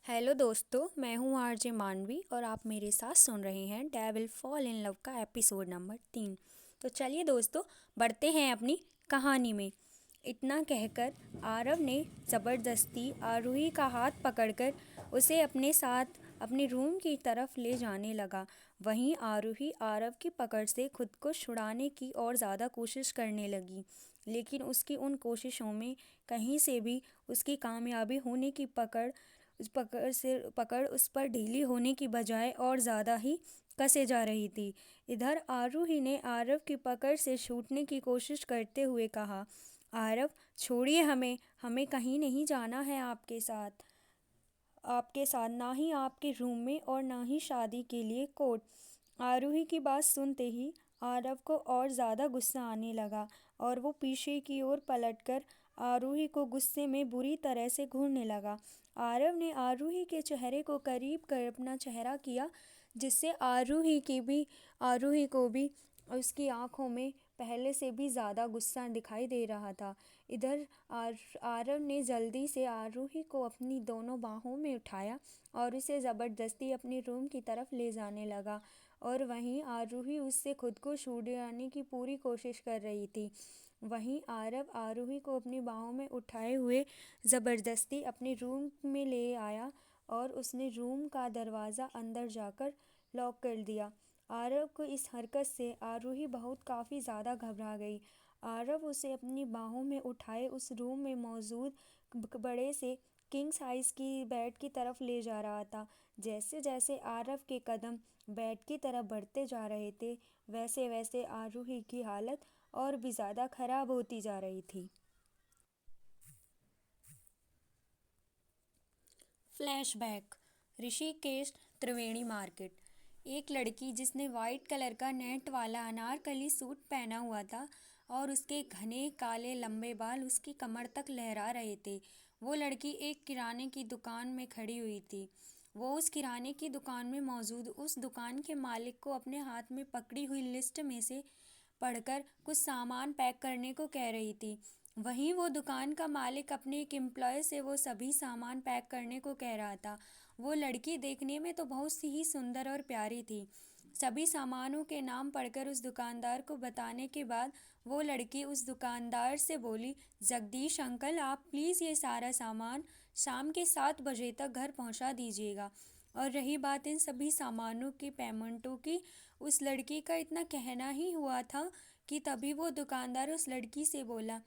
Hello दोस्तों, मैं हूँ आरजे मानवी और आप मेरे साथ सुन रहे हैं डेविल फॉल इन लव का एपिसोड नंबर 3। तो चलिए दोस्तों, बढ़ते हैं अपनी कहानी में। इतना कहकर आरव ने ज़बरदस्ती आरूही का हाथ पकड़कर उसे अपने साथ अपने रूम की तरफ ले जाने लगा। वहीं आरूही आरव की पकड़ से खुद को छुड़ाने की और ज़्यादा कोशिश करने लगी, लेकिन उसकी उन कोशिशों में कहीं से भी उसकी कामयाबी होने की पकड़ उस पर ढीली होने की बजाय और ज़्यादा ही कसे जा रही थी। इधर आरूही ने आरव की पकड़ से छूटने की कोशिश करते हुए कहा, आरव छोड़िए हमें, हमें कहीं नहीं जाना है आपके साथ ना ही आपके रूम में और ना ही शादी के लिए कोर्ट। आरूही की बात सुनते ही आरव को और ज़्यादा गुस्सा आने लगा और वो पीछे की ओर पलटकर आरूही को गुस्से में बुरी तरह से घूरने लगा। आरव ने आरूही के चेहरे को करीब कर अपना चेहरा किया, जिससे आरूही को भी उसकी आंखों में पहले से भी ज़्यादा गुस्सा दिखाई दे रहा था। इधर आरव ने जल्दी से आरूही को अपनी दोनों बाहों में उठाया और उसे ज़बरदस्ती अपने रूम की तरफ ले जाने लगा, और वहीं आरूही उससे खुद को छुड़ाने की पूरी कोशिश कर रही थी। वहीं आरव आरूही को अपनी बाहों में उठाए हुए ज़बरदस्ती अपने रूम में ले आया और उसने रूम का दरवाज़ा अंदर जाकर लॉक कर दिया। आरव को इस हरकत से आरूही बहुत काफ़ी ज़्यादा घबरा गई। आरव उसे अपनी बाहों में उठाए उस रूम में मौजूद बड़े से किंग साइज़ की बेड की तरफ ले जा रहा था। जैसे जैसे आरव के कदम बेड की तरफ बढ़ते जा रहे थे, वैसे वैसे आरूही की हालत और भी ज़्यादा खराब होती जा रही थी। फ्लैशबैक। ऋषिकेश त्रिवेणी मार्केट। एक लड़की जिसने वाइट कलर का नेट वाला अनारकली सूट पहना हुआ था और उसके घने काले लंबे बाल उसकी कमर तक लहरा रहे थे, वो लड़की एक किराने की दुकान में खड़ी हुई थी। वो उस किराने की दुकान में मौजूद उस दुकान के मालिक को अपने हाथ में पकड़ी हुई लिस्ट में से पढ़कर कुछ सामान पैक करने को कह रही थी। वहीं वो दुकान का मालिक अपने एक एम्प्लॉय से वो सभी सामान पैक करने को कह रहा था। वो लड़की देखने में तो बहुत सी ही सुंदर और प्यारी थी। सभी सामानों के नाम पढ़कर उस दुकानदार को बताने के बाद वो लड़की उस दुकानदार से बोली, जगदीश अंकल, आप प्लीज़ ये सारा सामान शाम के 7 बजे तक घर पहुंचा दीजिएगा। और रही बात इन सभी सामानों की पेमेंटों की, उस लड़की का इतना कहना ही हुआ था कि तभी वो दुकानदार उस लड़की से बोला,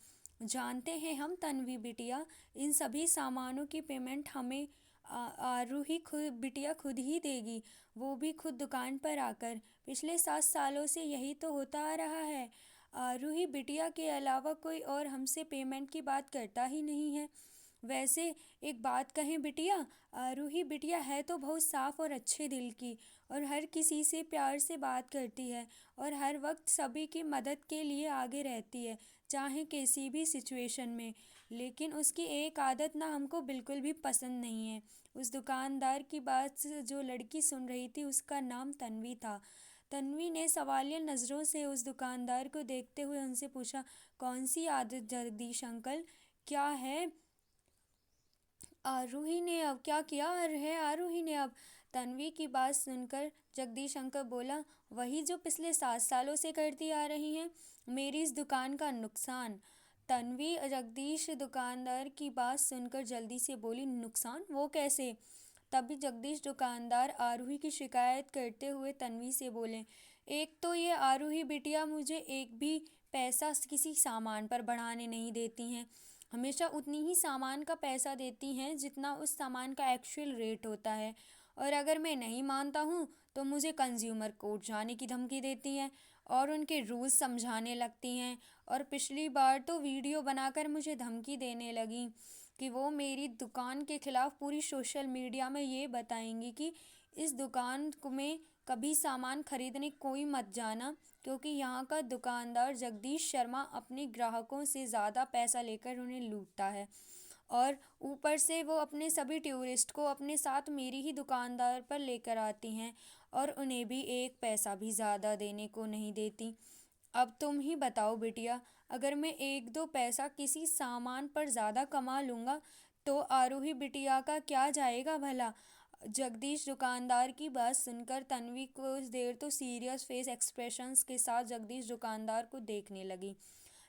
जानते हैं हम तन्वी बिटिया, इन सभी सामानों की पेमेंट हमें आरूही खुद बिटिया खुद ही देगी, वो भी खुद दुकान पर आकर। पिछले 7 सालों से यही तो होता आ रहा है। आरूही बिटिया के अलावा कोई और हमसे पेमेंट की बात करता ही नहीं है। वैसे एक बात कहें बिटिया, आरूही बिटिया है तो बहुत साफ और अच्छे दिल की, और हर किसी से प्यार से बात करती है और हर वक्त सभी की मदद के लिए आगे रहती है, चाहे किसी भी सिचुएशन में। लेकिन उसकी एक आदत ना हमको बिल्कुल भी पसंद नहीं है। उस दुकानदार की बात जो लड़की सुन रही थी उसका नाम तन्वी था। तन्वी ने सवालिया नज़रों से उस दुकानदार को देखते हुए उनसे पूछा, कौन सी आदत जगदीश अंकल, क्या है? आरूही ने अब क्या किया है? आरूही ने अब तन्वी की बात सुनकर जगदीश अंकल बोला, वही जो पिछले 7 सालों से करती आ रही हैं, मेरी इस दुकान का नुकसान। तन्वी जगदीश दुकानदार की बात सुनकर जल्दी से बोली, नुकसान वो कैसे? तभी जगदीश दुकानदार आरूही की शिकायत करते हुए तन्वी से बोले, एक तो ये आरूही बिटिया मुझे एक भी पैसा किसी सामान पर बढ़ाने नहीं देती हैं, हमेशा उतनी ही सामान का पैसा देती हैं जितना उस सामान का एक्चुअल रेट होता है, और अगर मैं नहीं मानता हूँ तो मुझे कंज्यूमर कोर्ट जाने की धमकी देती हैं और उनके रूल्स समझाने लगती हैं। और पिछली बार तो वीडियो बनाकर मुझे धमकी देने लगी कि वो मेरी दुकान के खिलाफ पूरी सोशल मीडिया में ये बताएंगी कि इस दुकान में कभी सामान खरीदने कोई मत जाना, क्योंकि यहाँ का दुकानदार जगदीश शर्मा अपने ग्राहकों से ज़्यादा पैसा लेकर उन्हें लूटता है, और ऊपर से वो अपने सभी टूरिस्ट को अपने साथ मेरी ही दुकानदार पर लेकर आती हैं और उन्हें भी एक पैसा भी ज़्यादा देने को नहीं देती। अब तुम ही बताओ बिटिया, अगर मैं एक दो पैसा किसी सामान पर ज़्यादा कमा लूँगा तो आरूही बिटिया का क्या जाएगा भला। जगदीश दुकानदार की बात सुनकर तन्वी कुछ देर तो सीरियस फेस एक्सप्रेशंस के साथ जगदीश दुकानदार को देखने लगी,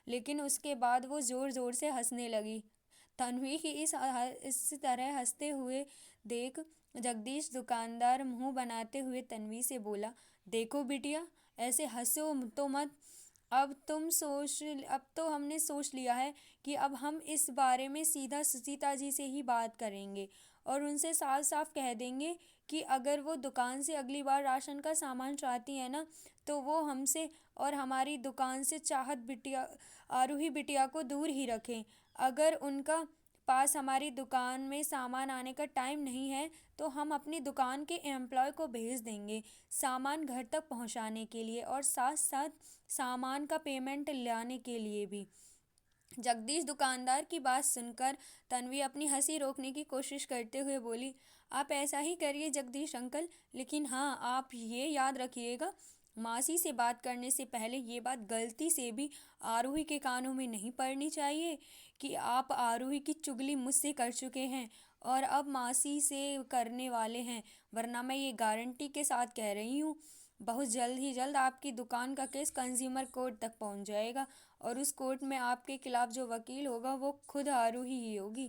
लेकिन उसके बाद वो जोर जोर से हंसने लगी। तन्वी की इस तरह हंसते हुए देख जगदीश दुकानदार मुंह बनाते हुए तन्वी से बोला, देखो बिटिया, ऐसे हंसो तो मत। अब तो हमने सोच लिया है कि अब हम इस बारे में सीधा सुचिता जी से ही बात करेंगे और उनसे साफ साफ कह देंगे कि अगर वो दुकान से अगली बार राशन का सामान चाहती है ना, तो वो हमसे और हमारी दुकान से चाहत बिटिया आरूही बिटिया को दूर ही रखें। अगर उनका पास हमारी दुकान में सामान आने का टाइम नहीं है तो हम अपनी दुकान के एम्प्लॉय को भेज देंगे सामान घर तक पहुंचाने के लिए और साथ साथ सामान का पेमेंट लाने के लिए भी। जगदीश दुकानदार की बात सुनकर तन्वी अपनी हंसी रोकने की कोशिश करते हुए बोली, आप ऐसा ही करिए जगदीश अंकल, लेकिन हाँ, आप ये याद रखिएगा, मासी से बात करने से पहले ये बात गलती से भी आरूही के कानों में नहीं पड़नी चाहिए कि आप आरूही की चुगली मुझसे कर चुके हैं और अब मासी से करने वाले हैं, वरना मैं ये गारंटी के साथ कह रही हूँ, बहुत जल्द ही जल्द आपकी दुकान का केस कंज्यूमर कोर्ट तक पहुँच जाएगा और उस कोर्ट में आपके खिलाफ जो वकील होगा वो खुद आरूही ही होगी।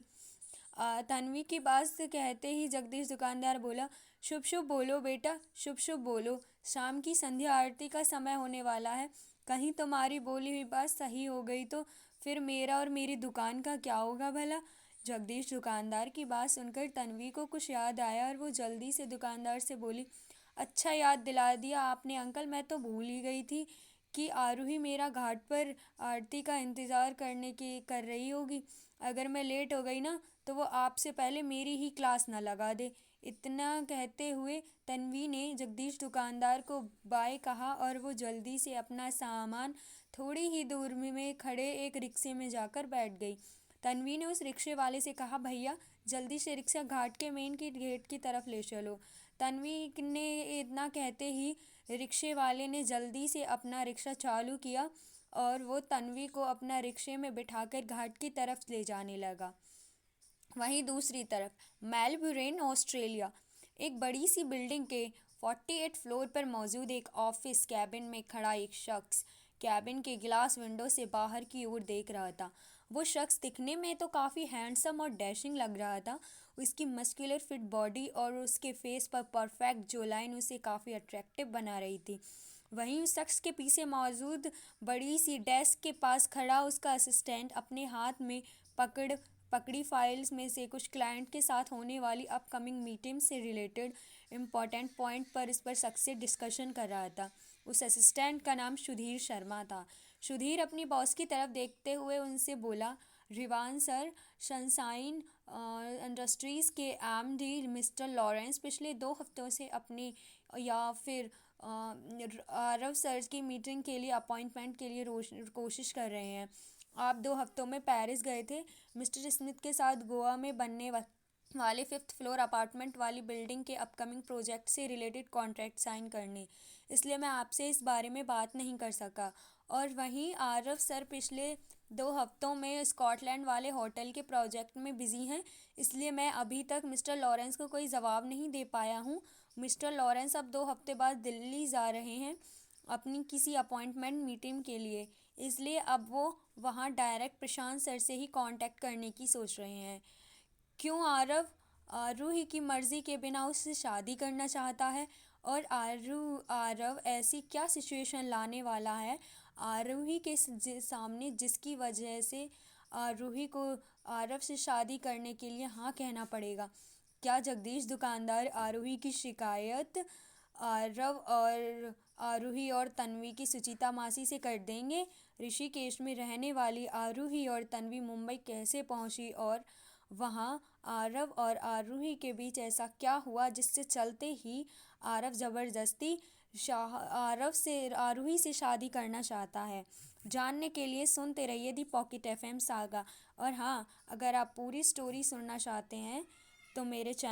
तन्वी की बात से कहते ही जगदीश दुकानदार बोला, शुभ शुभ बोलो बेटा, शुभ शुभ बोलो, शाम की संध्या आरती का समय होने वाला है, कहीं तुम्हारी बोली हुई बात सही हो गई तो फिर मेरा और मेरी दुकान का क्या होगा भला। जगदीश दुकानदार की बात सुनकर तन्वी को कुछ याद आया और वो जल्दी से दुकानदार से बोली, अच्छा याद दिला दिया आपने अंकल, मैं तो भूल ही गई थी कि आरूही मेरा घाट पर आरती का इंतज़ार कर रही होगी। अगर मैं लेट हो गई ना तो वो आपसे पहले मेरी ही क्लास ना लगा दे। इतना कहते हुए तन्वी ने जगदीश दुकानदार को बाय कहा और वो जल्दी से अपना सामान थोड़ी ही दूर में खड़े एक रिक्शे में जाकर बैठ गई। तन्वी ने उस रिक्शे वाले से कहा, भैया जल्दी से रिक्शा घाट के मेन की गेट की तरफ ले चलो। तन्वी ने इतना कहते ही रिक्शे वाले ने जल्दी से अपना रिक्शा चालू किया और वो तन्वी को अपना रिक्शे में बिठाकर घाट की तरफ ले जाने लगा। वहीं दूसरी तरफ मेलबुर्न ऑस्ट्रेलिया, एक बड़ी सी बिल्डिंग के 48 फ्लोर पर मौजूद एक ऑफिस कैबिन में खड़ा एक शख्स कैबिन के गिलास विंडो से बाहर की ओर देख रहा था। वो शख्स दिखने में तो काफ़ी हैंडसम और डैशिंग लग रहा था। उसकी मस्कुलर फिट बॉडी और उसके फेस पर परफेक्ट जो लाइन उसे काफ़ी अट्रैक्टिव बना रही थी। वहीं उस शख्स के पीछे मौजूद बड़ी सी डेस्क के पास खड़ा उसका असिस्टेंट अपने हाथ में पकड़ी फाइल्स में से कुछ क्लाइंट के साथ होने वाली अपकमिंग मीटिंग से रिलेटेड इम्पोर्टेंट पॉइंट पर इस पर शख्स से डिस्कशन कर रहा था। उस असिस्टेंट का नाम सुधीर शर्मा था। सुधीर अपनी बॉस की तरफ देखते हुए उनसे बोला, रिवान सर, सनशाइन इंडस्ट्रीज़ के एमडी मिस्टर लॉरेंस पिछले 2 हफ्तों से अपने या फिर आरव सर की मीटिंग के लिए अपॉइंटमेंट के लिए कोशिश कर रहे हैं। आप 2 हफ्तों में पेरिस गए थे मिस्टर स्मिथ के साथ गोवा में बनने वाले 5th फ्लोर अपार्टमेंट वाली बिल्डिंग के अपकमिंग प्रोजेक्ट से रिलेटेड कॉन्ट्रैक्ट साइन करने, इसलिए मैं आपसे इस बारे में बात नहीं कर सका। और वहीं आरव सर पिछले 2 हफ्तों में स्कॉटलैंड वाले होटल के प्रोजेक्ट में बिज़ी हैं, इसलिए मैं अभी तक मिस्टर लॉरेंस को कोई जवाब नहीं दे पाया हूँ। मिस्टर लॉरेंस अब 2 हफ्ते बाद दिल्ली जा रहे हैं अपनी किसी अपॉइंटमेंट मीटिंग के लिए, इसलिए अब वो वहाँ डायरेक्ट प्रशांत सर से ही कांटेक्ट करने की सोच रहे हैं। क्यों आरव आरूही की मर्ज़ी के बिना उससे शादी करना चाहता है और आरव ऐसी क्या सिचुएशन लाने वाला है आरूही के सामने जिसकी वजह से आरूही को आरव से शादी करने के लिए हाँ कहना पड़ेगा। क्या जगदीश दुकानदार आरूही की शिकायत आरव और आरूही और तन्वी की सुचिता मासी से कर देंगे? ऋषिकेश में रहने वाली आरूही और तन्वी मुंबई कैसे पहुंची और वहाँ आरव और आरूही के बीच ऐसा क्या हुआ जिससे चलते ही आरव ज़बरदस्ती आरव से आरूही से शादी करना चाहता है? जानने के लिए सुनते रहिए दी पॉकेट FM सागा। और हाँ, अगर आप पूरी स्टोरी सुनना चाहते हैं तो मेरे चैनल